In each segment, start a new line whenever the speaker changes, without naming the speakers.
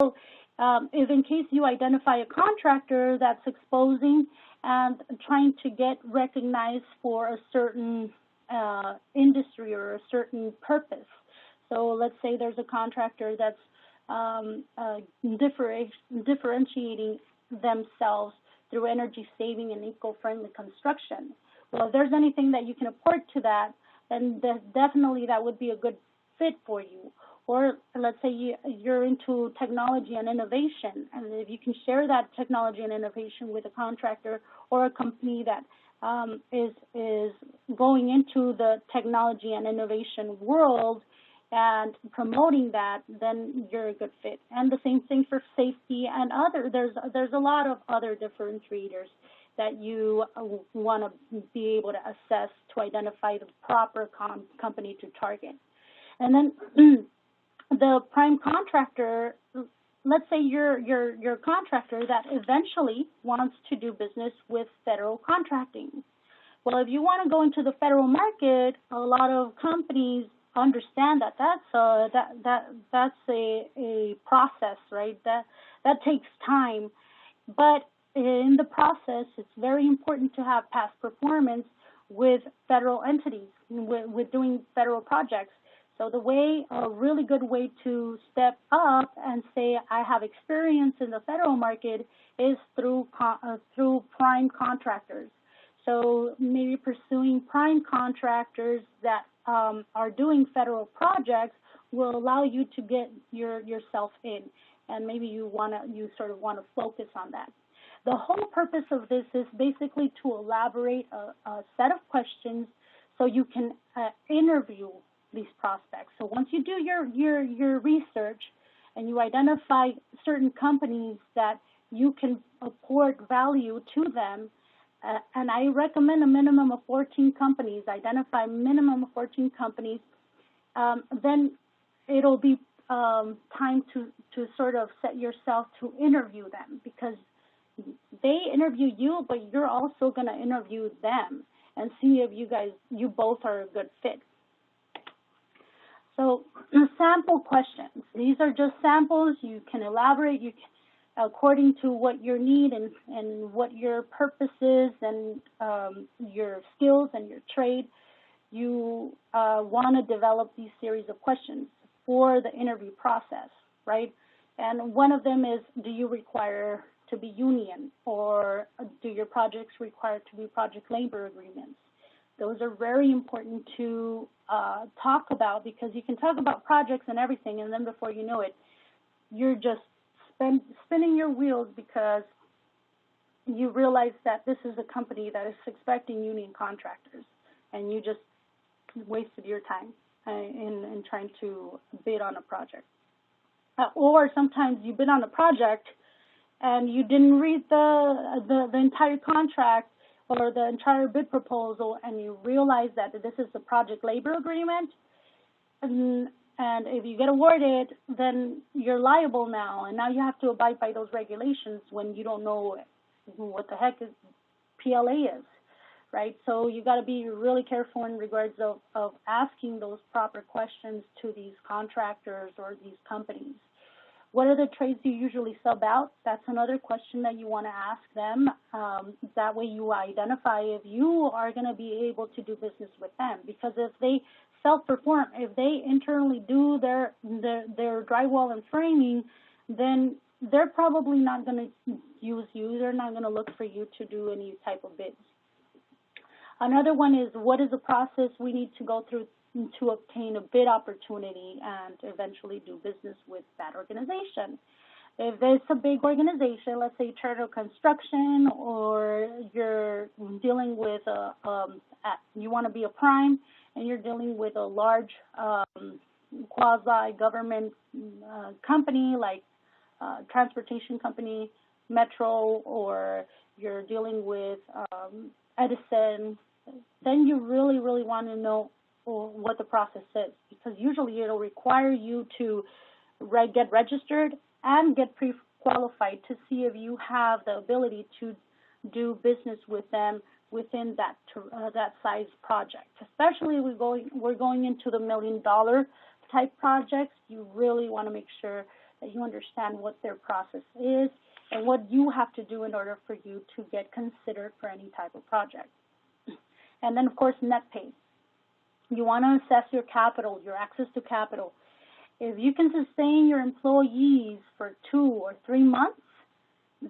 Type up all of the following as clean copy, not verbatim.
So if in case you identify a contractor that's exposing and trying to get recognized for a certain industry or a certain purpose. So let's say there's a contractor that's differentiating themselves through energy saving and eco-friendly construction. Well, if there's anything that you can apport to that, then definitely that would be a good fit for you. Or let's say you're into technology and innovation, and if you can share that technology and innovation with a contractor or a company that is going into the technology and innovation world and promoting that, then you're a good fit. And the same thing for safety and other. There's a lot of other differentiators that you want to be able to assess to identify the proper company to target. And then the prime contractor, let's say you're a contractor that eventually wants to do business with federal contracting. Well, if you want to go into the federal market, a lot of companies understand that that's a process, right? That takes time. But in the process, it's very important to have past performance with federal entities, with doing federal projects. So a really good way to step up and say I have experience in the federal market is through prime contractors. So maybe pursuing prime contractors that are doing federal projects will allow you to get yourself in, and maybe you sort of want to focus on that. The whole purpose of this is basically to elaborate a set of questions so you can interview these prospects. So once you do your research and you identify certain companies that you can apport value to them, and I recommend a minimum of 14 companies, identify a minimum of 14 companies, then it'll be time to sort of set yourself to interview them, because they interview you, but you're also going to interview them and see if you both are a good fit. So sample questions. These are just samples. You can elaborate according to what your need and what your purpose is and your skills and your trade. You want to develop these series of questions for the interview process, right? And one of them is, do you require to be union, or do your projects require to be project labor agreements? Those are very important to talk about, because you can talk about projects and everything, and then before you know it, you're just spinning your wheels because you realize that this is a company that is expecting union contractors, and you just wasted your time in trying to bid on a project. Or sometimes you bid on a project and you didn't read the entire contract or the entire bid proposal, and you realize that this is a project labor agreement, and if you get awarded, then you're liable now, and now you have to abide by those regulations when you don't know what the heck PLA is, right? So you got to be really careful in regards of asking those proper questions to these contractors or these companies. What are the trades you usually sub out? That's another question that you want to ask them. That way you identify if you are going to be able to do business with them. Because if they self-perform, if they internally do their drywall and framing, then they're probably not going to use you. They're not going to look for you to do any type of bids. Another one is, what is the process we need to go through to obtain a bid opportunity and eventually do business with that organization? If it's a big organization, let's say Turtle Construction, or you're dealing with you want to be a prime and you're dealing with a large quasi-government company like transportation company, Metro, or you're dealing with Edison, then you really, really want to know what the process is, because usually it'll require you to get registered and get pre-qualified to see if you have the ability to do business with them within that size project. Especially we're going into the $1 million type projects. You really want to make sure that you understand what their process is and what you have to do in order for you to get considered for any type of project. And then, of course, net pay. You want to assess your capital, your access to capital. If you can sustain your employees for 2 or 3 months,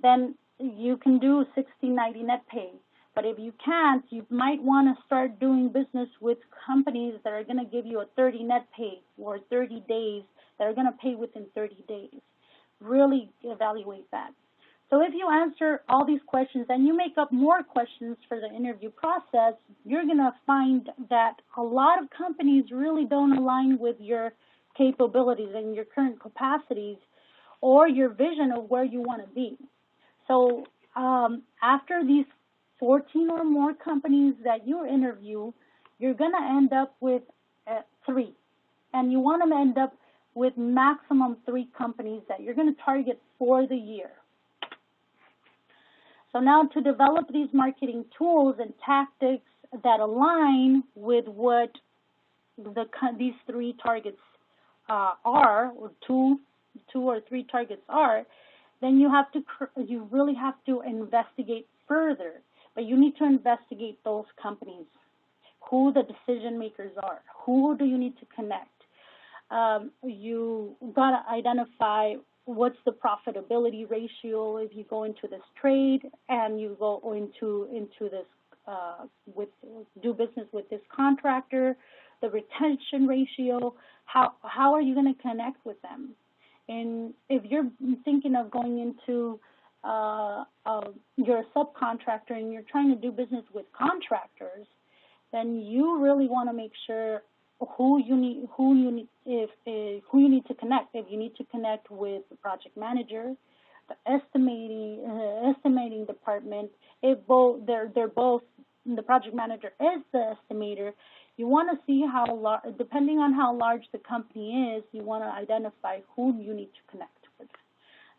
then you can do 60-90 net pay. But if you can't, you might want to start doing business with companies that are going to give you a 30 net pay or 30 days that are going to pay within 30 days. Really evaluate that. So if you answer all these questions and you make up more questions for the interview process, you're going to find that a lot of companies really don't align with your capabilities and your current capacities or your vision of where you want to be. So after these 14 or more companies that you interview, you're going to end up with 3. And you want to end up with maximum 3 companies that you're going to target for the year. So now to develop these marketing tools and tactics that align with what these 3 targets are, or two or 3 targets are, then you really have to investigate further. But you need to investigate those companies, who the decision makers are, who do you need to connect. You got to identify what's the profitability ratio if you go into this trade and you go into this do business with this contractor, the retention ratio. How are you going to connect with them? And if you're thinking of going into you're a subcontractor and you're trying to do business with contractors, then you really want to make sure who you need to connect. If you need to connect with the project manager, the estimating department, if both they're both, the project manager is the estimator, you want to see how depending on how large the company is, you want to identify who you need to connect with.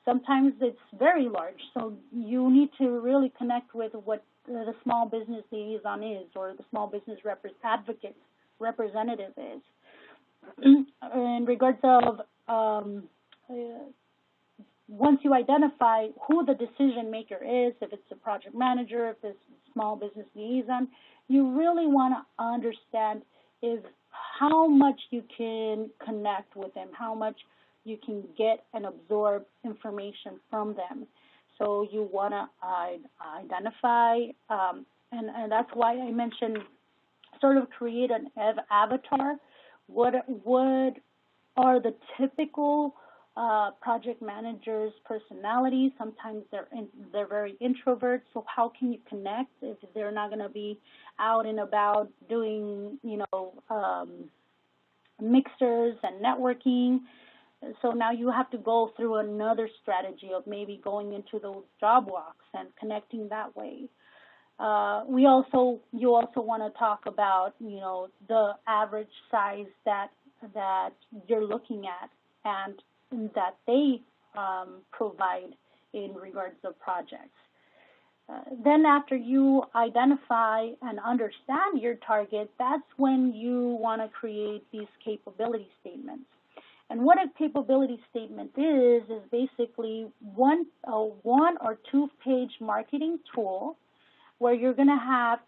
Sometimes it's very large, so you need to really connect with what the small business liaison is, or the small business representative is. In regards of once you identify who the decision maker is, if it's a project manager, if it's a small business liaison, you really want to understand how much you can connect with them, how much you can get and absorb information from them. So you want to identify, and that's why I mentioned sort of create an avatar. What are the typical project managers' personalities? Sometimes they're very introverts, so how can you connect if they're not going to be out and about doing, mixers and networking? So now you have to go through another strategy of maybe going into those job walks and connecting that way. You also want to talk about, the average size that you're looking at and that they provide in regards to projects. Then after you identify and understand your target, that's when you want to create these capability statements. And what a capability statement is basically one or 2 page marketing tool where you're going to have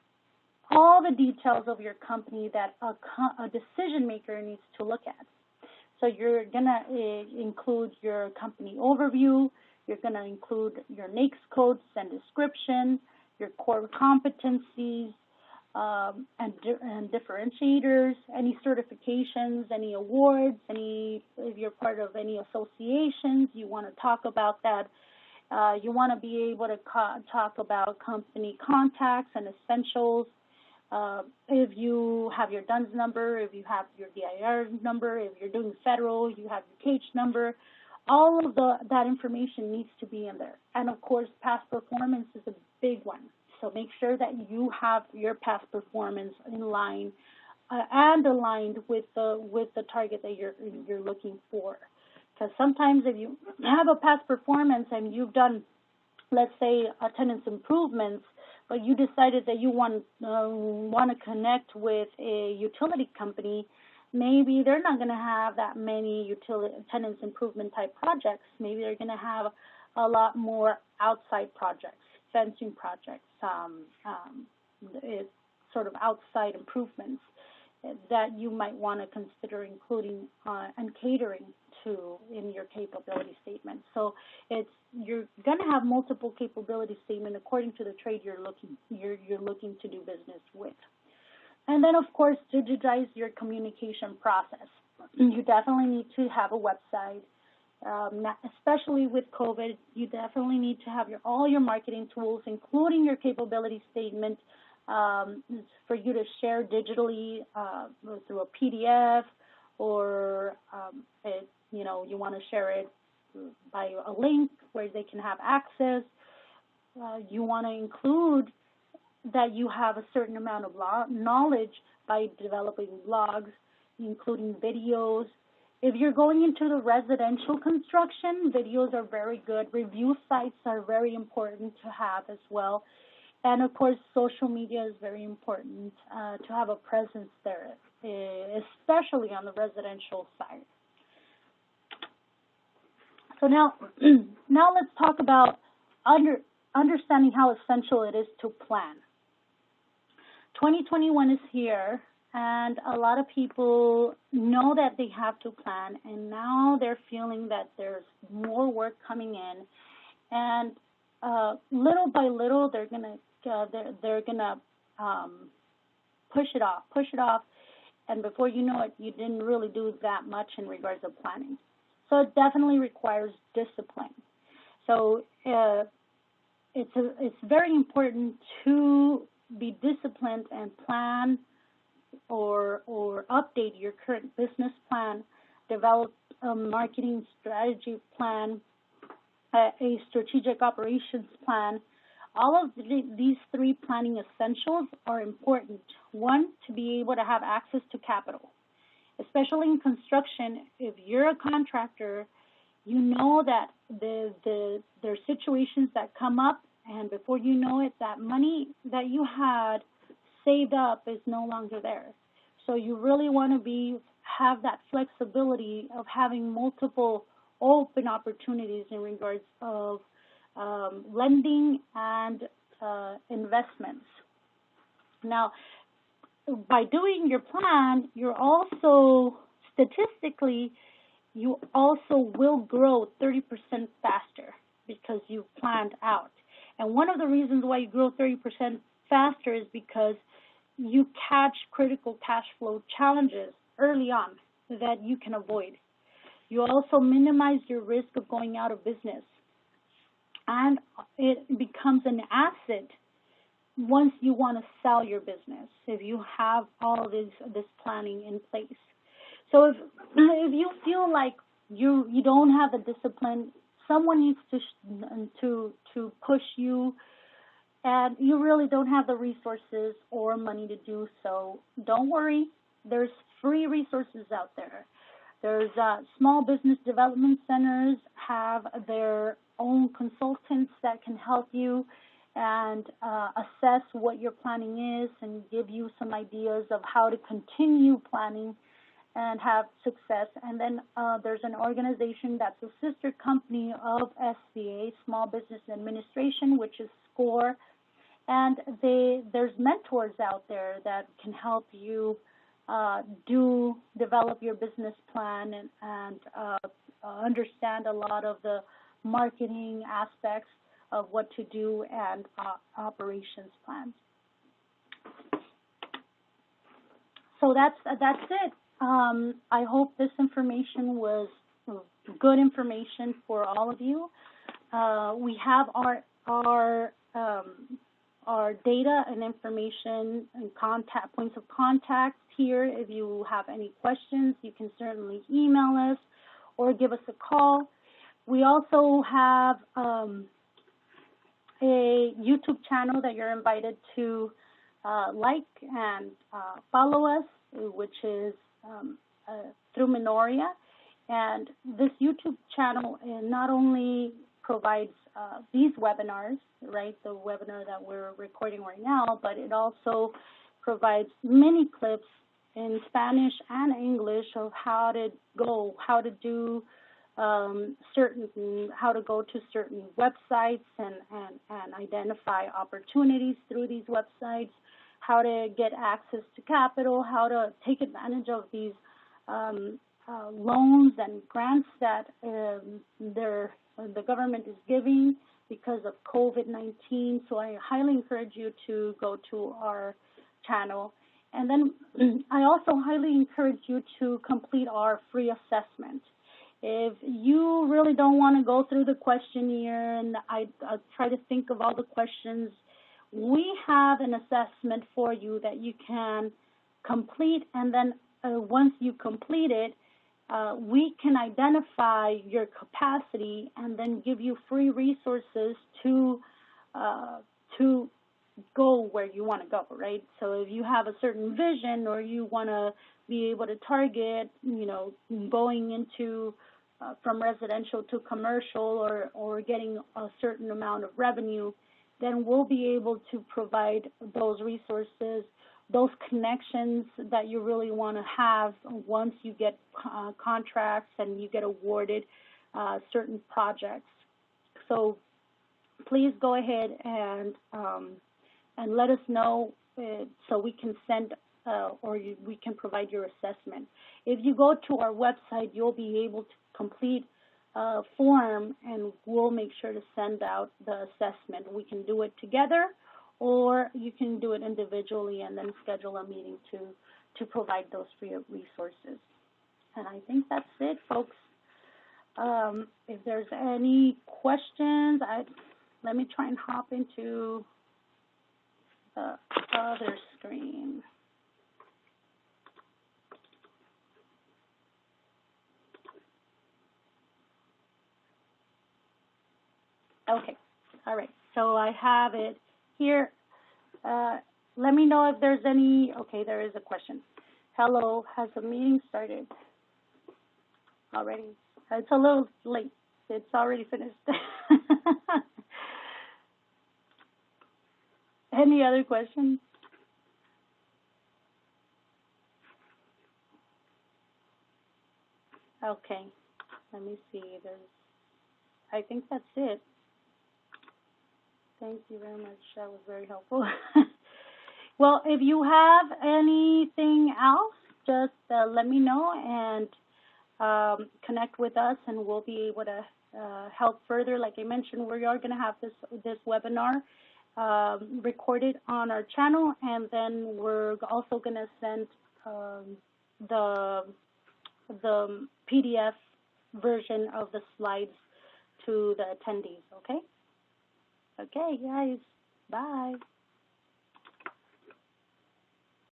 all the details of your company that a decision maker needs to look at. So you're going to include your company overview, you're going to include your NAICS codes and description, your core competencies, and differentiators, any certifications, any awards, if you're part of any associations, you want to talk about that. You want to be able to talk about company contacts and essentials. If you have your DUNS number, if you have your DIR number, if you're doing federal, you have your CAGE number. All of that information needs to be in there. And of course, past performance is a big one. So make sure that you have your past performance in line and aligned with the target that you're looking for. Because sometimes if you have a past performance and you've done, let's say, attendance improvements, but you decided that you want to connect with a utility company, maybe they're not going to have that many utility tenants improvement type projects. Maybe they're going to have a lot more outside projects, fencing projects, sort of outside improvements that you might want to consider including and catering to in your capability statement. So you're going to have multiple capability statements according to the trade you're looking to do business with. And then, of course, digitize your communication process. You definitely need to have a website. Especially with COVID, you definitely need to have all your marketing tools, including your capability statement, for you to share digitally through a PDF, or you want to share it by a link where they can have access. You want to include that you have a certain amount of knowledge by developing blogs, including videos. If you're going into the residential construction, videos are very good. Review sites are very important to have as well. And, of course, social media is very important to have a presence there, especially on the residential side. So now let's talk about understanding how essential it is to plan. 2021 is here, and a lot of people know that they have to plan, and now they're feeling that there's more work coming in, and little by little they're gonna push it off, and before you know it, you didn't really do that much in regards to planning. So it definitely requires discipline. So it's very important to be disciplined and plan or update your current business plan, develop a marketing strategy plan, a strategic operations plan. All of these three planning essentials are important. One, to be able to have access to capital. Especially in construction, if you're a contractor, you know that there are situations that come up, and before you know it, that money that you had saved up is no longer there. So you really want to have that flexibility of having multiple open opportunities in regards of lending and investments. Now, by doing your plan, you're also, statistically, you also will grow 30% faster because you planned out. And one of the reasons why you grow 30% faster is because you catch critical cash flow challenges early on that you can avoid. You also minimize your risk of going out of business. And it becomes an asset once you want to sell your business, if you have all of this planning in place. So if you feel like you don't have the discipline, someone needs to push you, and you really don't have the resources or money to do so, don't worry. There's free resources out there. There's small business development centers have their own consultants that can help you and assess what your planning is and give you some ideas of how to continue planning and have success. And then there's an organization that's a sister company of SBA, Small Business Administration, which is SCORE. And there's mentors out there that can help you develop your business plan and understand a lot of the marketing aspects of what to do and operations plans. So that's it. I hope this information was good information for all of you. We have our data and information and points of contact here. If you have any questions, you can certainly email us or give us a call. We also have a YouTube channel that you're invited to like and follow us, which is through Minoria. And this YouTube channel not only provides these webinars, right, the webinar that we're recording right now, but it also provides mini clips in Spanish and English of how to go, how to do how to go to certain websites and identify opportunities through these websites, how to get access to capital, how to take advantage of these loans and grants that the government is giving because of COVID-19. So I highly encourage you to go to our channel. And then I also highly encourage you to complete our free assessment. If you really don't want to go through the questionnaire and I try to think of all the questions, we have an assessment for you that you can complete, and then once you complete it, we can identify your capacity and then give you free resources to go where you want to go, right? So if you have a certain vision or you want to be able to target, going into from residential to commercial or getting a certain amount of revenue, then we'll be able to provide those resources, those connections that you really want to have once you get contracts and you get awarded certain projects. So please go ahead and let us know so we can send we can provide your assessment. If you go to our website, you'll be able to complete a form, and we'll make sure to send out the assessment. We can do it together, or you can do it individually and then schedule a meeting to provide those free resources. And I think that's it, folks. If there's any questions, let me try and hop into the other screen. Okay, all right, so I have it here. Let me know if there's any, okay, there is a question. Hello, has the meeting started already? It's a little late. It's already finished. Any other questions? Okay, let me see. I think that's it. Thank you very much. That was very helpful. Well, if you have anything else, just let me know and connect with us, and we'll be able to help further. Like I mentioned, we are going to have this webinar recorded on our channel, and then we're also going to send the PDF version of the slides to the attendees, okay? Okay, guys, bye.